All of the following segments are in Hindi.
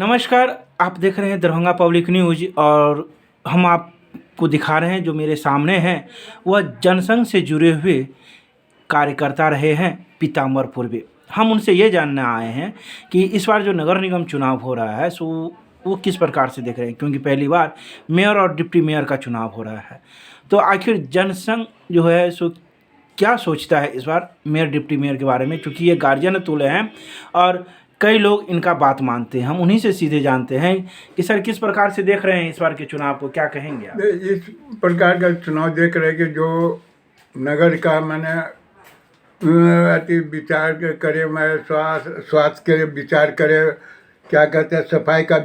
नमस्कार। आप देख रहे हैं दरभंगा पब्लिक न्यूज़ और हम आपको दिखा रहे हैं जो मेरे सामने हैं वह जनसंघ से जुड़े हुए कार्यकर्ता रहे हैं पीताम्बर पूर्वे। हम उनसे ये जानने आए हैं कि इस बार जो नगर निगम चुनाव हो रहा है सो वो किस प्रकार से देख रहे हैं, क्योंकि पहली बार मेयर और डिप्टी मेयर का चुनाव हो रहा है। तो आखिर जनसंघ जो है सो क्या सोचता है इस बार मेयर डिप्टी मेयर के बारे में, क्योंकि ये गार्जियन तुल्य हैं और कई लोग इनका बात मानते हैं। हम उन्हीं से सीधे जानते हैं कि सर किस प्रकार से देख रहे हैं इस बार के चुनाव को, क्या कहेंगे आप? इस प्रकार का चुनाव देख रहे कि जो नगर का मैंने अति विचार करे, मैं स्वास्थ्य के विचार करे, क्या कहते हैं सफाई का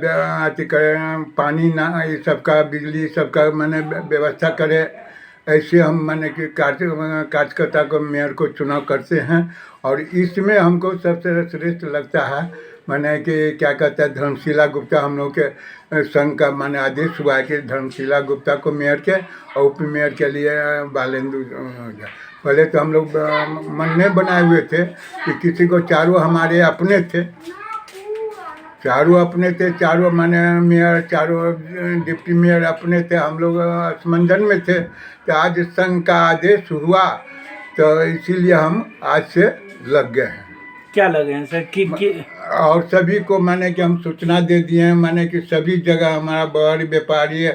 अति करे, पानी ना ये सबका, बिजली सबका मैंने व्यवस्था करे। ऐसे हम मैंने कि कार्यकर्ता को मेयर को चुनाव करते हैं और इसमें हमको सबसे श्रेष्ठ लगता है मैंने कि क्या कहते हैं धर्मशिला गुप्ता। हम लोग के संघ का मैंने आदेश हुआ है कि धर्मशिला गुप्ता को मेयर के और उप मेयर के लिए बालेंदु। पहले तो हम लोग मन में बनाए हुए थे कि किसी को, चारों हमारे अपने थे, चारों माने मेयर, चारों डिप्टी मेयर अपने थे, हम लोग असमंजन में थे। तो आज संघ का आदेश हुआ तो इसीलिए हम आज से लग गए हैं। क्या लगे हैं सर कि और सभी को माने कि हम सूचना दे दिए हैं, माने कि सभी जगह हमारा बड़ व्यापारी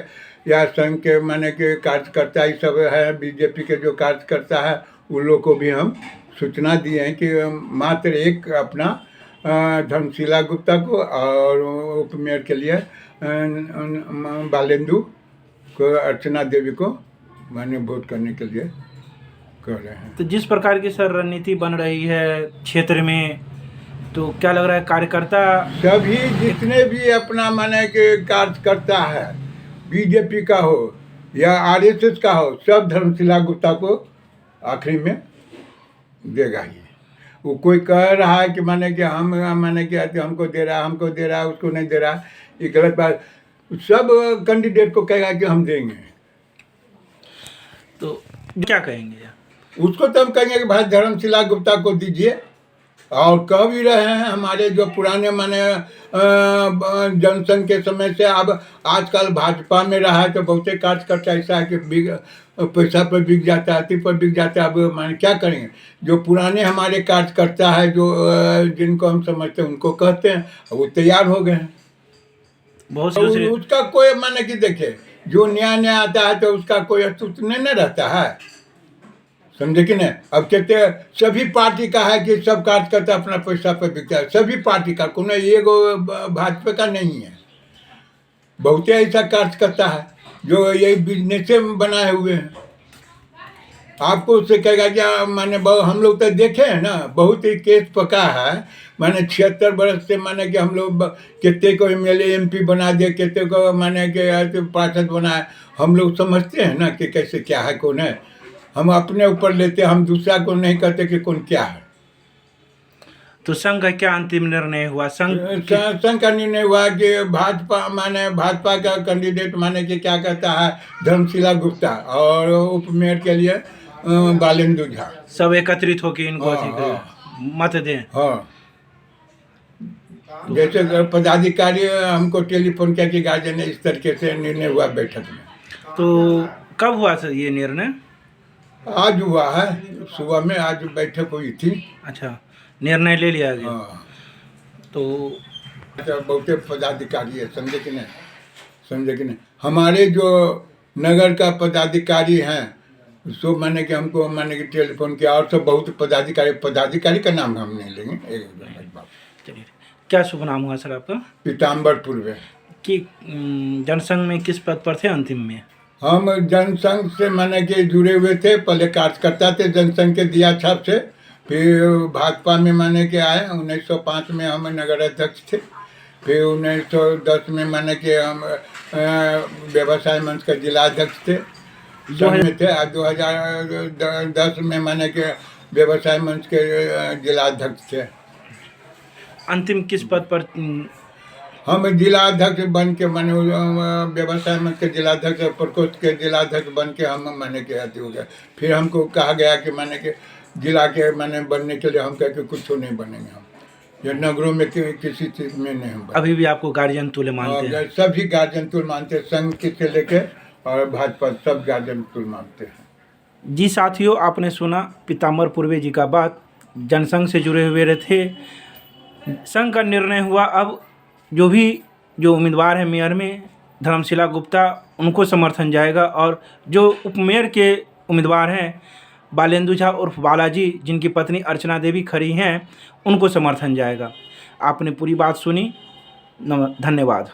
या संघ के माने कि कार्यकर्ता ये सब है, बीजेपी के जो कार्यकर्ता है उन लोग को भी हम सूचना दिए हैं कि मात्र एक अपना धर्मशिला गुप्ता को और उप मेयर के लिए बालेंदु को, अर्चना देवी को मैंने वोट करने के लिए कर रहे हैं। तो जिस प्रकार की सर रणनीति बन रही है क्षेत्र में, तो क्या लग रहा है कार्यकर्ता सभी जितने भी अपना माने कि कार्यकर्ता है, बीजेपी का हो या आरएसएस का हो, सब धर्मशिला गुप्ता को आखिरी में देगा ही। वो कोई कह रहा है कि माने कि हम माने कि हमको दे रहा है उसको नहीं दे रहा, ये गलत बात। सब कैंडिडेट को कहेगा कि हम देंगे, तो क्या कहेंगे? उसको तो हम कहेंगे कि भाई धर्मशिला गुप्ता को दीजिए। और कह भी रहे हैं हमारे जो पुराने माने जनसंघ के समय से अब आजकल भाजपा में रहा है तो बहुते कार्यकर्ता ऐसा है कि पैसा पर बिक जाता है, अति पर बिक जाता है। अब माने क्या करेंगे, जो पुराने हमारे कार्यकर्ता है जो जिनको हम समझते हैं उनको कहते हैं, वो तैयार हो गए हैं। बहुत उसका कोई माने कि देखे जो नया आता है तो उसका कोई अस्तित्व नहीं न रहता है, समझे कि नहीं। अब कहते हैं सभी पार्टी का है कि सब कार्यकर्ता अपना पैसा पर बिकता है, सभी पार्टी का, कोई एक भाजपा का नहीं है। बहुत ऐसा कार्यकर्ता है जो यही बिजनेस में बनाए हुए हैं। आपको उससे कहेगा क्या माने हम लोग तो देखे हैं ना, बहुत ही केस पका है। माने 76 वर्ष से माने कि हम लोग कितने को एमएलए एमपी बना दिए, कितने को माने कि पार्षद बनाए। हम लोग समझते हैं ना कि कैसे क्या है कौन है, हम अपने ऊपर लेते, हम दूसरा को नहीं कहते कि कौन क्या है। तो संघ का क्या अंतिम निर्णय हुआ? संघ का निर्णय हुआ कि भाजपा का कैंडिडेट माने कि क्या कहता है धर्मशिला गुप्ता और उप मेयर के लिए बालेंदु झा। सब एकत्रित होकर इनको मत दें। हाँ, जैसे पदाधिकारी हमको टेलीफोन किया कि गार्जियन ने इस तरीके से निर्णय हुआ बैठक में। तो कब हुआ सर ये निर्णय? आज हुआ है, सुबह में आज बैठक हुई थी। अच्छा, निर्णय ले लिया गया। हाँ, तो बहुत पदाधिकारी है, समझे कि नहीं। हमारे जो नगर का पदाधिकारी हैं सो मैंने कि हमको मैंने कि टेलीफोन किया, और सब बहुत पदाधिकारी का नाम हम नहीं लेंगे। चलिए, क्या शुभ नाम हुआ सर आपका? पीताम्बर पूर्वे। कि जनसंघ में किस पद पर थे अंतिम में? हम जनसंघ से मैंने कि जुड़े हुए थे, पहले कार्यकर्ता थे जनसंघ के दिया छाप से, फिर भाजपा में माने के आए। 1905 में हम नगर अध्यक्ष थे, फिर 1910 में माने कि हम व्यवसाय मंच का जिला अध्यक्ष थे, में थे। 2010 में माने कि व्यवसाय मंच के जिला अध्यक्ष थे। अंतिम किस पद पर? हम जिला अध्यक्ष बन के माने व्यवसाय मंच के जिला अध्यक्ष, प्रकोष्ठ के जिला अध्यक्ष बन के हम माने के आते हो गए। फिर हमको कहा गया कि माने कि जिला के माने बनने के लिए हम कह के कुछ नहीं बनेंगे हम। ये नगरों में किसी चीज में नहीं हम अभी भी आपको गार्जियन तुल्य मानते हैं? और सभी गार्जियन तुल मानते हैं, संघ से लेके और भाजपा सब गार्जियन तुल मानते हैं। जी साथियों, आपने सुना पीताम्बर पूर्वे जी का बात। जनसंघ से जुड़े हुए रहे थे। संघ का निर्णय हुआ, अब जो उम्मीदवार है मेयर में धर्मशिला गुप्ता, उनको समर्थन जाएगा, और जो उपमेयर के उम्मीदवार हैं बालेंदु झा उर्फ बालाजी, जिनकी पत्नी अर्चना देवी खड़ी हैं, उनको समर्थन जाएगा। आपने पूरी बात सुनी, धन्यवाद।